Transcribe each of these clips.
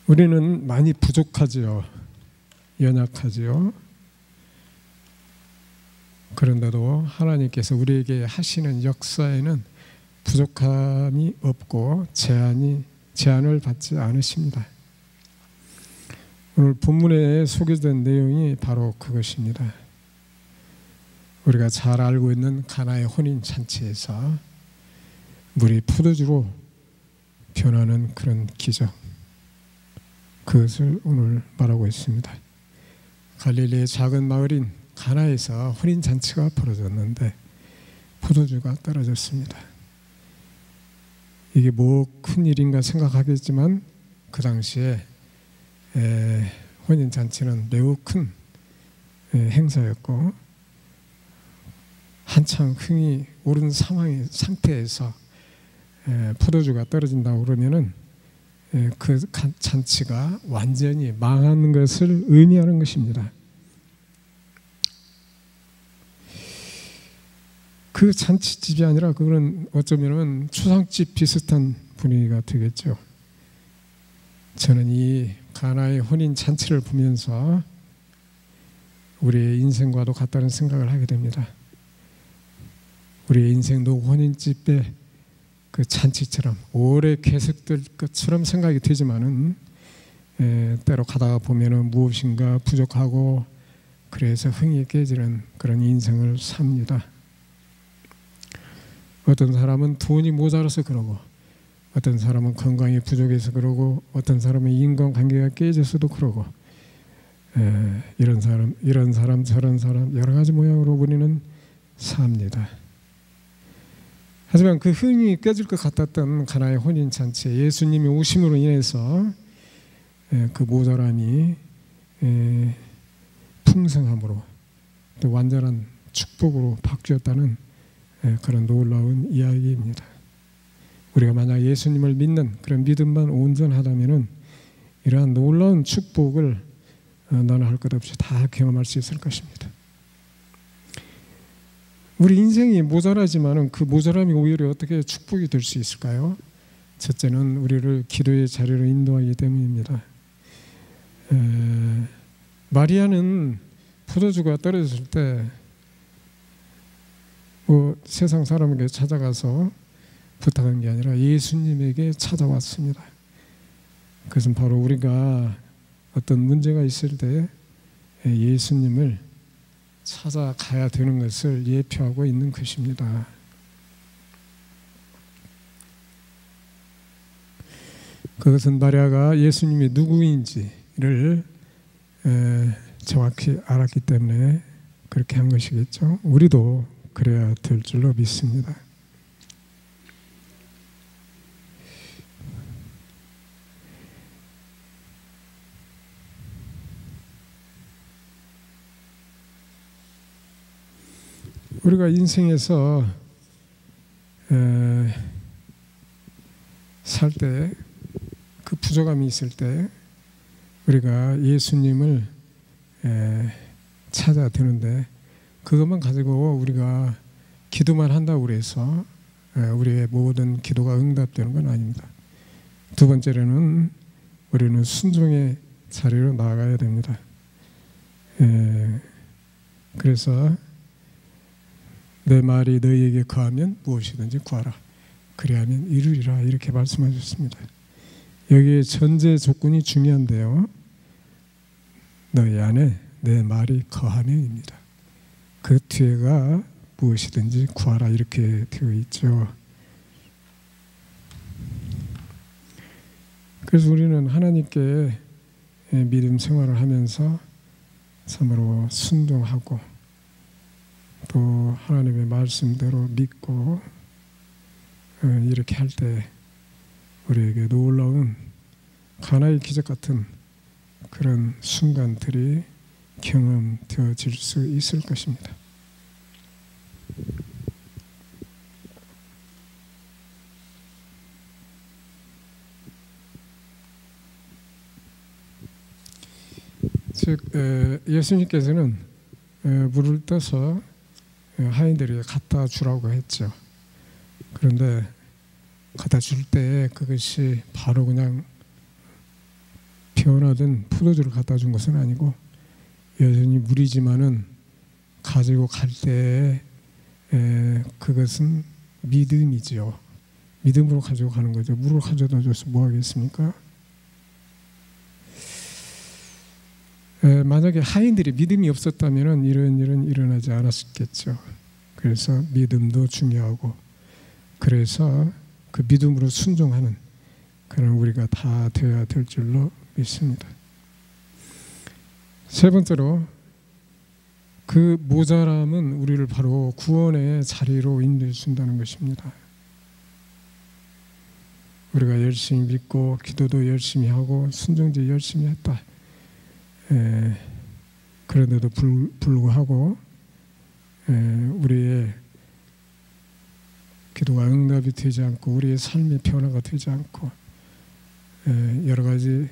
우리는 많이 부족하지요. 연약하지요. 그런데도 하나님께서 우리에게 하시는 역사에는 부족함이 없고 제한을 받지 않으십니다. 오늘 본문에 소개된 내용이 바로 그것입니다. 우리가 잘 알고 있는 가나의 혼인잔치에서 물이 포도주로 변하는 그런 기적, 그것을 오늘 말하고 있습니다. 갈릴리의 작은 마을인 가나에서 혼인잔치가 벌어졌는데 포도주가 떨어졌습니다. 이게 뭐 큰 일인가 생각하겠지만 그 당시에 혼인잔치는 매우 큰 행사였고 한창 흥이 오른 상태에서 포도주가 떨어진다고 그러면은 그 잔치가 완전히 망하는 것을 의미하는 것입니다. 그 잔치집이 아니라 그건 어쩌면 초상집 비슷한 분위기가 되겠죠. 저는 이 가나의 혼인 잔치를 보면서 우리의 인생과도 같다는 생각을 하게 됩니다. 우리의 인생도 혼인집의 그 잔치처럼 오래 계속될 것처럼 생각이 되지만은 때로 가다가 보면은 무엇인가 부족하고 그래서 흥이 깨지는 그런 인생을 삽니다. 어떤 사람은 돈이 모자라서 그러고, 어떤 사람은 건강이 부족해서 그러고, 어떤 사람은 인간관계가 깨져서도 그러고, 이런 사람 저런 사람 여러 가지 모양으로 우리는 삽니다. 하지만 그 흥이 깨질 것 같았던 가나의 혼인잔치에 예수님이 오심으로 인해서 그 모자람이 풍성함으로 또 완전한 축복으로 바뀌었다는 그런 놀라운 이야기입니다. 우리가 만약 예수님을 믿는 그런 믿음만 온전하다면은 이러한 놀라운 축복을 너나 할 것 없이 다 경험할 수 있을 것입니다. 우리 인생이 모자라지만은 그 모자람이 오히려 어떻게 축복이 될 수 있을까요? 첫째는 우리를 기도의 자리로 인도하기 때문입니다. 마리아는 포도주가 떨어졌을 때 세상 사람에게 찾아가서 부탁한 게 아니라 예수님에게 찾아왔습니다. 그것은 바로 우리가 어떤 문제가 있을 때 예수님을 찾아가야 되는 것을 예표하고 있는 것입니다. 그것은 마리아가 예수님이 누구인지를 정확히 알았기 때문에 그렇게 한 것이겠죠. 우리도 그래야 될 줄로 믿습니다. 우리가 인생에서 살 때 그 부족함이 있을 때 우리가 예수님을 찾아야 되는데 그것만 가지고 우리가 기도만 한다고 해서 우리의 모든 기도가 응답되는 건 아닙니다. 두 번째로는 우리는 순종의 자리로 나아가야 됩니다. 그래서 내 말이 너희에게 거하면 무엇이든지 구하라. 그리하면 이루리라. 이렇게 말씀하셨습니다. 여기에 전제 조건이 중요한데요. 너희 안에 내 말이 거하면입니다. 그 뒤에가 무엇이든지 구하라 이렇게 되어 있죠. 그래서 우리는 하나님께 믿음 생활을 하면서 참으로 순종하고 또 하나님의 말씀대로 믿고 이렇게 할 때 우리에게 놀라운 가나의 기적 같은 그런 순간들이 경험되어질 수 있을 것입니다. 즉 예수님께서는 물을 떠서 하인들에게 갖다 주라고 했죠. 그런데 갖다 줄 때 그것이 바로 그냥 변화된 포도주를 갖다 준 것은 아니고 여전히 물이지만은 가지고 갈 때 그것은 믿음이지요. 믿음으로 가지고 가는 거죠. 물을 가져다 줘서 뭐 하겠습니까? 만약에 하인들이 믿음이 없었다면 이런 일은 일어나지 않았겠죠. 그래서 믿음도 중요하고, 그래서 그 믿음으로 순종하는 그런 우리가 다 되어야 될 줄로 믿습니다. 세 번째로, 그 모자람은 우리를 바로 구원의 자리로 인도해 준다는 것입니다. 우리가 열심히 믿고 기도도 열심히 하고 순종도 열심히 했다. 그런데도 불구하고 우리의 기도가 응답이 되지 않고 우리의 삶의 변화가 되지 않고 여러 가지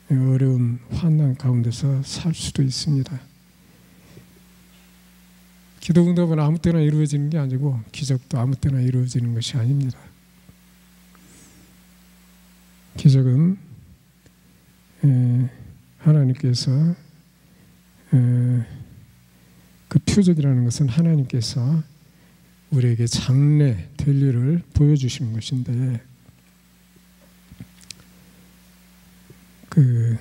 어려운 환난 가운데서 살 수도 있습니다. 기도 응답은 아무 때나 이루어지는 게 아니고 기적도 아무 때나 이루어지는 것이 아닙니다. 기적은 하나님께서 그 표적이라는 것은 하나님께서 우리에게 장래 될 일을 보여주시는 것인데, 그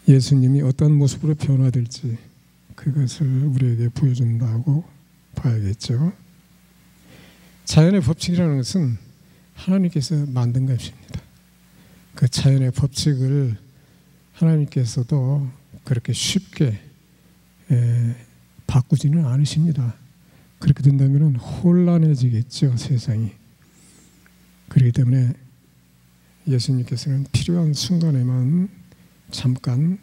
예수님이 어떤 모습으로 변화될지 그것을 우리에게 보여준다고 봐야겠죠. 자연의 법칙이라는 것은 하나님께서 만든 것입니다. 그 자연의 법칙을 하나님께서도 그렇게 쉽게 바꾸지는 않으십니다. 그렇게 된다면 혼란해지겠죠, 세상이. 그렇기 때문에 예수님께서는 필요한 순간에만 잠깐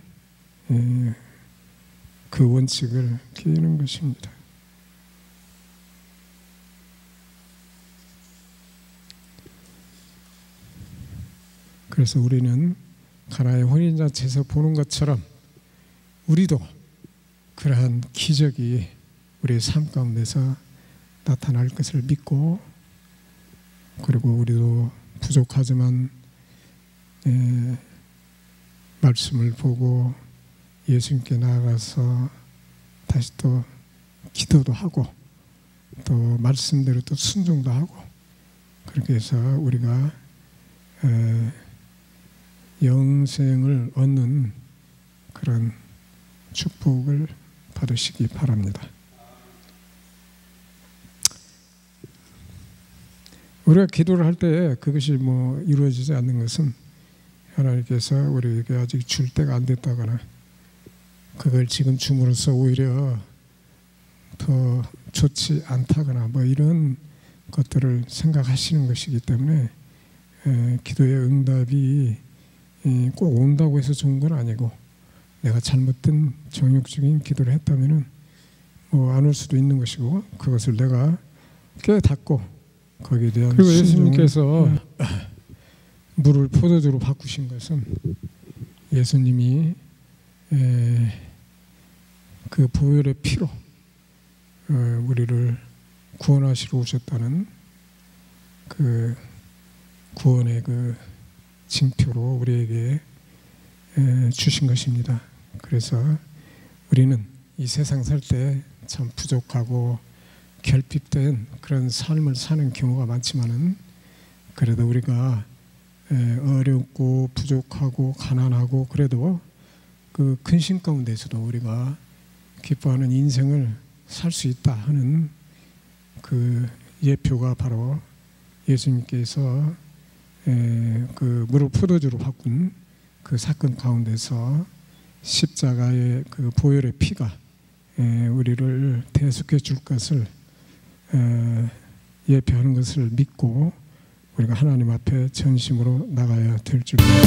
그 원칙을 깨는 것입니다. 그래서 우리는 가나의 혼인잔치에서 보는 것처럼 우리도 그러한 기적이 우리의 삶 가운데서 나타날 것을 믿고, 그리고 우리도 부족하지만 말씀을 보고 예수님께 나아가서 다시 또 기도도 하고 또 말씀대로 또 순종도 하고, 그렇게 해서 우리가 영생을 얻는 그런 축복을 받으시기 바랍니다. 우리가 기도를 할 때 그것이 뭐 이루어지지 않는 것은 하나님께서 우리에게 아직 줄 때가 안 됐다거나 그걸 지금 줌으로써 오히려 더 좋지 않다거나 뭐 이런 것들을 생각하시는 것이기 때문에 기도의 응답이 꼭 온다고 해서 좋은 건 아니고, 내가 잘못된 정욕적인 기도를 했다면은 뭐 안 올 수도 있는 것이고, 그것을 내가 깨닫고 거기에 대한, 그리고 예수님께서 물을 포도주로 바꾸신 것은 예수님이 그 보혈의 피로 우리를 구원하시러 오셨다는 그 구원의 그 징표로 우리에게 주신 것입니다. 그래서 우리는 이 세상 살 때 참 부족하고 결핍된 그런 삶을 사는 경우가 많지만은, 그래도 우리가 어렵고 부족하고 가난하고 그래도 그 근심 가운데서도 우리가 기뻐하는 인생을 살 수 있다 하는 그 예표가 바로 예수님께서 그 물을 포도주로 바꾼 그 사건 가운데서 십자가의 그 보혈의 피가 우리를 대속해 줄 것을 예표하는 것을 믿고 우리가 하나님 앞에 전심으로 나가야 될 줄 믿습니다.